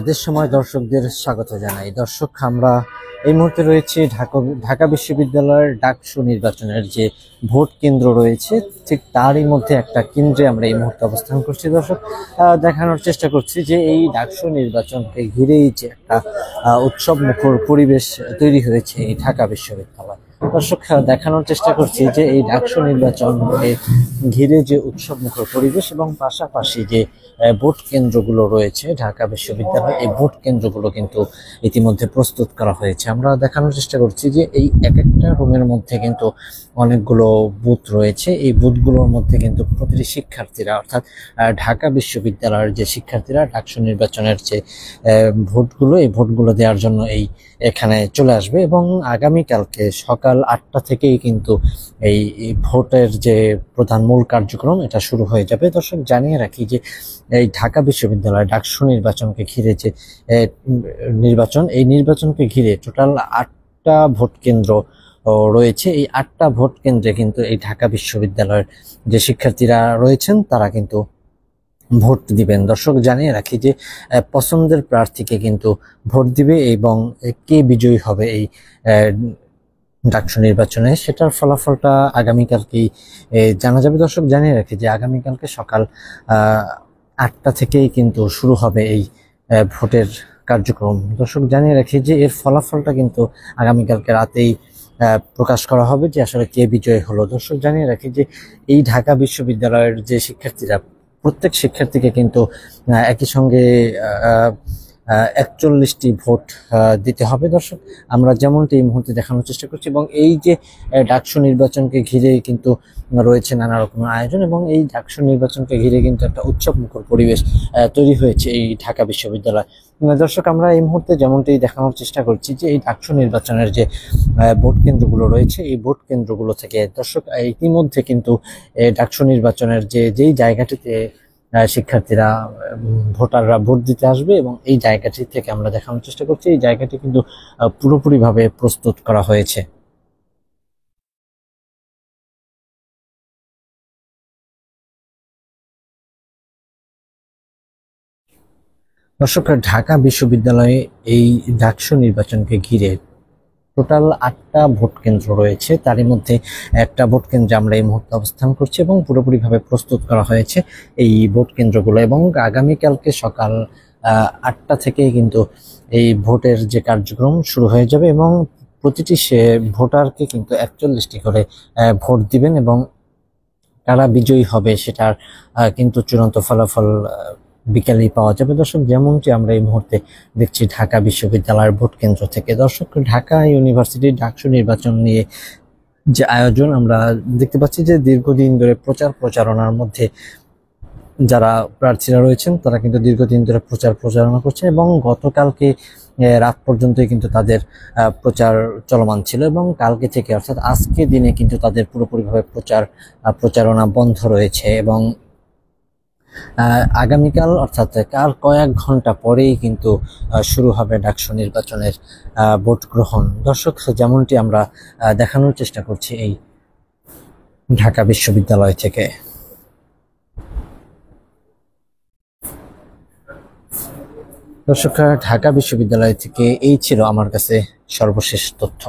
দেশ সময় দর্শকদের স্বাগত জানাই। দর্শক, আমরা এই মুহূর্তে রয়েছে ঢাকা বিশ্ববিদ্যালয়ের ডাকসু নির্বাচনের যে ভোট কেন্দ্র রয়েছে, ঠিক তারই মধ্যে একটা কেন্দ্রে আমরা এই মুহূর্তে অবস্থান করছি। দর্শক, দেখানোর চেষ্টা করছি যে এই ডাকসু নির্বাচনকে ঘিরেই যে একটা উৎসব মুখর পরিবেশ তৈরি হয়েছে এই ঢাকা বিশ্ববিদ্যালয়। দর্শক, দেখানোর চেষ্টা করছি যে এই ডাকসু নির্বাচনকে ঘিরে যে উৎসব মুখর পরিবেশ এবং পাশাপাশি যে ভোট কেন্দ্রগুলো রয়েছে ঢাকা বিশ্ববিদ্যালয়, এই ভোট কেন্দ্রগুলো কিন্তু ইতিমধ্যে প্রস্তুত করা হয়েছে। আমরা দেখানোর চেষ্টা করছি যে এই এক একটা রুমের মধ্যে কিন্তু অনেকগুলো বুথ রয়েছে। এই বুথগুলোর মধ্যে কিন্তু প্রতিটি শিক্ষার্থীরা, অর্থাৎ ঢাকা বিশ্ববিদ্যালয়ের যে শিক্ষার্থীরা ডাকসু নির্বাচনের যে ভোটগুলো, এই ভোটগুলো দেওয়ার জন্য এখানে চলে আসবে এবং আগামীকালকে সকাল 8টা থেকেই কিন্তু এই ভোটের যে প্রধান মূল কার্যক্রম এটা শুরু হয়ে যাবে। দর্শক, জানিয়ে রাখি যে এই ঢাকা বিশ্ববিদ্যালয় ডাকসু নির্বাচনকে ঘিরে যে এই নির্বাচনকে ঘিরে টোটাল 8টা ভোট কেন্দ্র রয়েছে। এই 8টা ভোট কেন্দ্রে কিন্তু এই ঢাকা বিশ্ববিদ্যালয়ের যে শিক্ষার্থীরা রয়েছেন তারা কিন্তু ভোট দিবেন। দর্শক, জানিয়ে রাখি যে পছন্দের প্রার্থীকে কিন্তু ভোট দিবে এবং কে বিজয়ী হবে এই ডাকসু নির্বাচনে সেটার ফলাফলটা আগামীকালকেই জানা যাবে। দর্শক, জানিয়ে রাখি যে আগামীকালকে সকাল 8টা থেকেই কিন্তু শুরু হবে এই ভোটের কার্যক্রম। দর্শক, জানিয়ে রাখি যে এর ফলাফলটা কিন্তু আগামীকালকে রাতেই প্রকাশ করা হবে যে আসলে কে বিজয়ী হলো। দর্শক, জানিয়ে রাখি যে এই ঢাকা বিশ্ববিদ্যালয়ের যে শিক্ষার্থীরা, প্রত্যেক শিক্ষার্থীকে কিন্তু একই সঙ্গে 41টি ভোট দিতে হবে। দর্শক, আমরা যেমনটি এই মুহূর্তে দেখানোর চেষ্টা করছি এবং এই যে ডাকসু নির্বাচনকে ঘিরে কিন্তু রয়েছে নানা রকমের আয়োজন এবং এই ডাকসু নির্বাচনকে ঘিরে কিন্তু একটা উৎসব মুখর পরিবেশ তৈরি হয়েছে এই ঢাকা বিশ্ববিদ্যালয়। দর্শক, আমরা এই মুহূর্তে যেমনটি দেখানোর চেষ্টা করছি যে এই ডাকসু নির্বাচনের যে ভোট কেন্দ্রগুলো রয়েছে, এই ভোট কেন্দ্রগুলো থেকে দর্শক ইতিমধ্যে কিন্তু ডাকসু নির্বাচনের যেই জায়গাটিতে শিক্ষার্থীরা ভোটাররা ভোট দিতে আসবে এবং এই জায়গাটি থেকে আমরা দেখানোর চেষ্টা করছি এই জায়গাটি কিন্তু পুরোপুরিভাবে প্রস্তুত করা হয়েছে। দর্শক, ঢাকা বিশ্ববিদ্যালয়ে এই ডাকসু নির্বাচনকে ঘিরে টোটাল 8টা ভোট কেন্দ্র রয়েছে। তারই মধ্যে একটা ভোট কেন্দ্রে আমরা এই মুহূর্তে অবস্থান করছি এবং পুরোপুরিভাবে প্রস্তুত করা হয়েছে এই ভোট কেন্দ্রগুলো এবং আগামীকালকে সকাল 8টা থেকেই কিন্তু এই ভোটের যে কার্যক্রম শুরু হয়ে যাবে এবং প্রতিটি ভোটারকে কিন্তু 41টি করে ভোট দিবেন এবং কারা বিজয়ী হবে সেটার কিন্তু চূড়ান্ত ফলাফল বিকালেই পাওয়া যাবে। দর্শক, যেমনটি আমরা এই মুহূর্তে দেখছি ঢাকা বিশ্ববিদ্যালয়ের ভোট কেন্দ্র থেকে। দর্শক, ঢাকা ইউনিভার্সিটির ডাকসু নির্বাচন নিয়ে যে আয়োজন আমরা দেখতে পাচ্ছি যে দীর্ঘদিন ধরে প্রচারণার মধ্যে যারা প্রার্থীরা রয়েছেন তারা কিন্তু দীর্ঘদিন ধরে প্রচারণা করছেন এবং গতকালকে রাত পর্যন্তই কিন্তু তাদের প্রচার চলমান ছিল এবং কালকে থেকে অর্থাৎ আজকে দিনে কিন্তু তাদের পুরোপুরিভাবে প্রচারণা বন্ধ রয়েছে এবং আগামীকাল অর্থাৎ কাল কয়েক ঘন্টা পরেই কিন্তু শুরু হবে ডাকসু নির্বাচনের ভোট গ্রহণ। দর্শক, যেমনটি আমরা দেখানোর চেষ্টা করছি এই ঢাকা বিশ্ববিদ্যালয় থেকে। দর্শক, ঢাকা বিশ্ববিদ্যালয় থেকে এই ছিল আমার কাছে সর্বশেষ তথ্য।